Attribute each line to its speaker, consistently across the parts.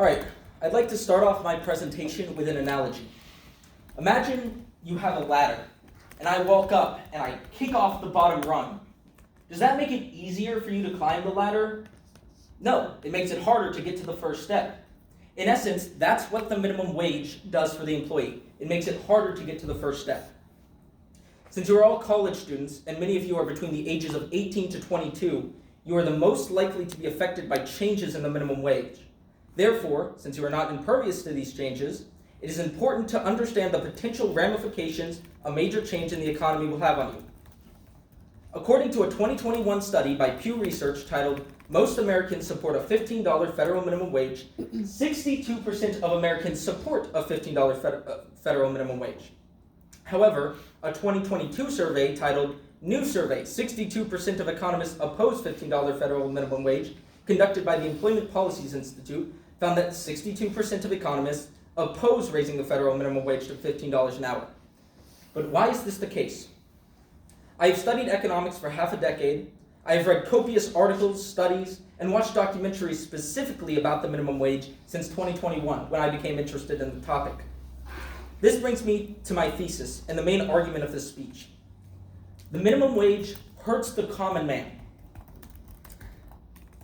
Speaker 1: All right, I'd like to start off my presentation with an analogy. Imagine you have a ladder, and I walk up and I kick off the bottom rung. Does that make it easier for you to climb the ladder? No, it makes it harder to get to the first step. In essence, that's what the minimum wage does for the employee. It makes it harder to get to the first step. Since you are all college students, and many of you are between the ages of 18 to 22, you are the most likely to be affected by changes in the minimum wage. Therefore, since you are not impervious to these changes, it is important to understand the potential ramifications a major change in the economy will have on you. According to a 2021 study by Pew Research titled, "Most Americans Support a $15 federal minimum wage," 62% of Americans support a $15 federal minimum wage. However, a 2022 survey titled, "New Survey, 62% of economists oppose $15 federal minimum wage," conducted by the Employment Policies Institute, found that 62% of economists oppose raising the federal minimum wage to $15 an hour. But why is this the case? I have studied economics for half a decade. I have read copious articles, studies, and watched documentaries specifically about the minimum wage since 2021, when I became interested in the topic. This brings me to my thesis and the main argument of this speech. The minimum wage hurts the common man.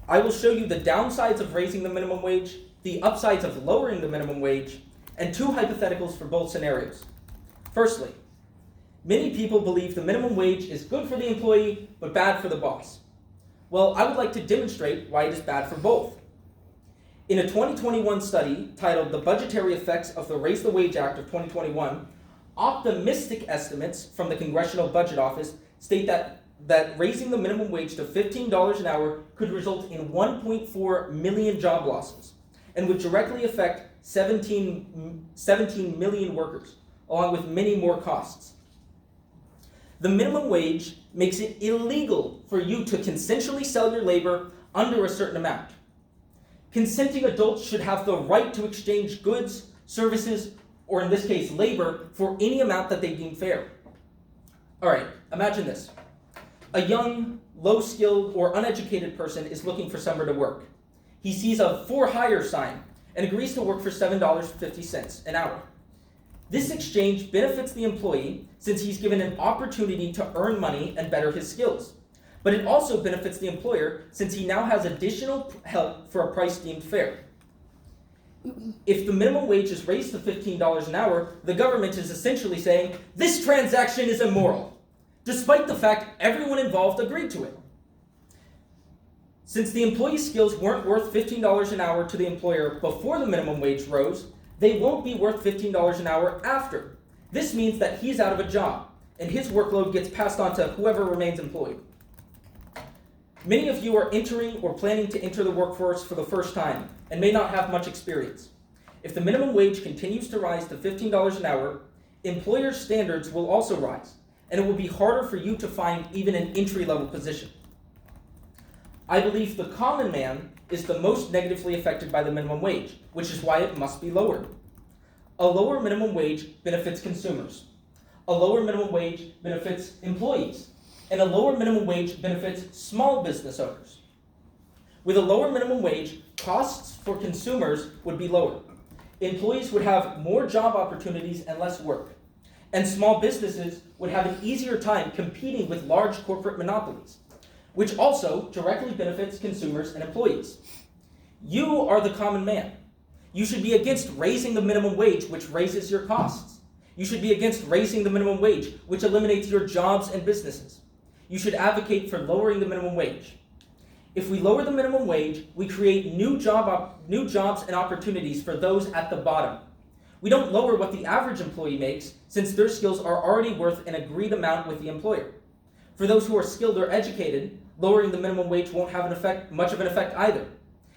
Speaker 1: I will show you the downsides of raising the minimum wage, the upsides of lowering the minimum wage, and two hypotheticals for both scenarios. Firstly, many people believe the minimum wage is good for the employee, but bad for the boss. Well, I would like to demonstrate why it is bad for both. In a 2021 study titled "The Budgetary Effects of the Raise the Wage Act of 2021, optimistic estimates from the Congressional Budget Office state that raising the minimum wage to $15 an hour could result in 1.4 million job losses and would directly affect 17 million workers, along with many more costs. The minimum wage makes it illegal for you to consensually sell your labor under a certain amount. Consenting adults should have the right to exchange goods, services, or in this case, labor, for any amount that they deem fair. All right, imagine this. A young, low-skilled, or uneducated person is looking for somewhere to work. He sees a "for hire" sign and agrees to work for $7.50 an hour. This exchange benefits the employee since he's given an opportunity to earn money and better his skills. But it also benefits the employer since he now has additional help for a price deemed fair. If the minimum wage is raised to $15 an hour, the government is essentially saying, this transaction is immoral, despite the fact everyone involved agreed to it. Since the employee's skills weren't worth $15 an hour to the employer before the minimum wage rose, they won't be worth $15 an hour after. This means that he's out of a job, and his workload gets passed on to whoever remains employed. Many of you are entering or planning to enter the workforce for the first time and may not have much experience. If the minimum wage continues to rise to $15 an hour, employer standards will also rise, and it will be harder for you to find even an entry-level position. I believe the common man is the most negatively affected by the minimum wage, which is why it must be lowered. A lower minimum wage benefits consumers. A lower minimum wage benefits employees. And a lower minimum wage benefits small business owners. With a lower minimum wage, costs for consumers would be lower. Employees would have more job opportunities and less work. And small businesses would have an easier time competing with large corporate monopolies, which also directly benefits consumers and employees. You are the common man. You should be against raising the minimum wage, which raises your costs. You should be against raising the minimum wage, which eliminates your jobs and businesses. You should advocate for lowering the minimum wage. If we lower the minimum wage, we create new jobs and opportunities for those at the bottom. We don't lower what the average employee makes, since their skills are already worth an agreed amount with the employer. For those who are skilled or educated, lowering the minimum wage won't have much of an effect either,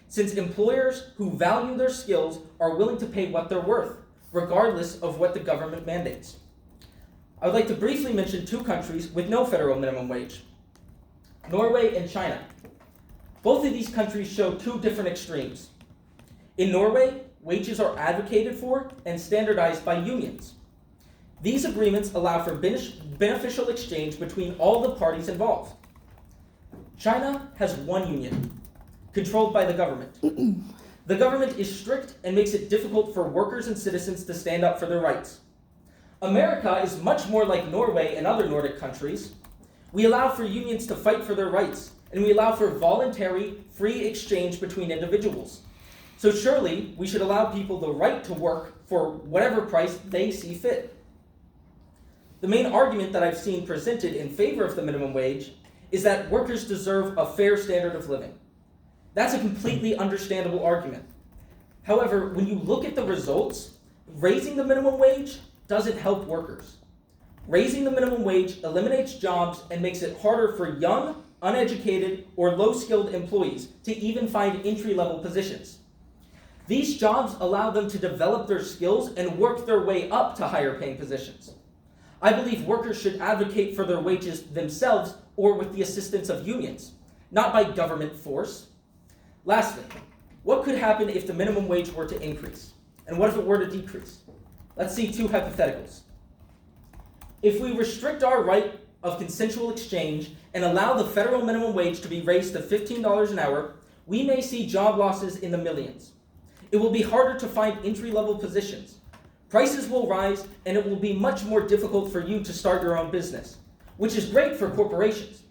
Speaker 1: since employers who value their skills are willing to pay what they're worth, regardless of what the government mandates. I would like to briefly mention two countries with no federal minimum wage: Norway and China. Both of these countries show two different extremes. In Norway, wages are advocated for and standardized by unions. These agreements allow for beneficial exchange between all the parties involved. China has one union, controlled by the government. The government is strict and makes it difficult for workers and citizens to stand up for their rights. America is much more like Norway and other Nordic countries. We allow for unions to fight for their rights, and we allow for voluntary, free exchange between individuals. So surely, we should allow people the right to work for whatever price they see fit. The main argument that I've seen presented in favor of the minimum wage is that workers deserve a fair standard of living. That's a completely understandable argument. However, when you look at the results, raising the minimum wage doesn't help workers. Raising the minimum wage eliminates jobs and makes it harder for young, uneducated, or low-skilled employees to even find entry-level positions. These jobs allow them to develop their skills and work their way up to higher-paying positions. I believe workers should advocate for their wages themselves or with the assistance of unions, not by government force. Lastly, what could happen if the minimum wage were to increase? And what if it were to decrease? Let's see two hypotheticals. If we restrict our right of consensual exchange and allow the federal minimum wage to be raised to $15 an hour, we may see job losses in the millions. It will be harder to find entry-level positions. Prices will rise, and it will be much more difficult for you to start your own business, which is great for corporations.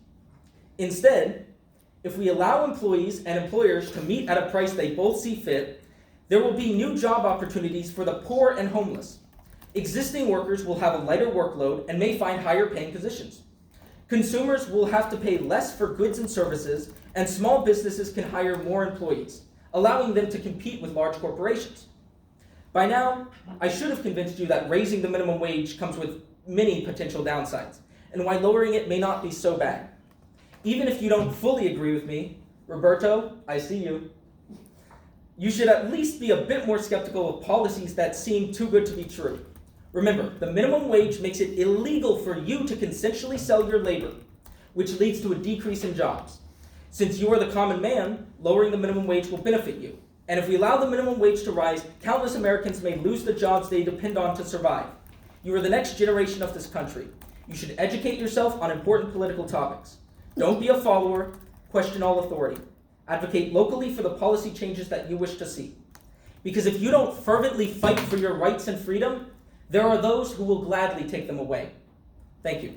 Speaker 1: Instead, if we allow employees and employers to meet at a price they both see fit, there will be new job opportunities for the poor and homeless. Existing workers will have a lighter workload and may find higher paying positions. Consumers will have to pay less for goods and services, and small businesses can hire more employees, allowing them to compete with large corporations. By now, I should have convinced you that raising the minimum wage comes with many potential downsides, and why lowering it may not be so bad. Even if you don't fully agree with me, Roberto, I see you. You should at least be a bit more skeptical of policies that seem too good to be true. Remember, the minimum wage makes it illegal for you to consensually sell your labor, which leads to a decrease in jobs. Since you are the common man, lowering the minimum wage will benefit you. And if we allow the minimum wage to rise, countless Americans may lose the jobs they depend on to survive. You are the next generation of this country. You should educate yourself on important political topics. Don't be a follower, question all authority. Advocate locally for the policy changes that you wish to see. Because if you don't fervently fight for your rights and freedom, there are those who will gladly take them away. Thank you.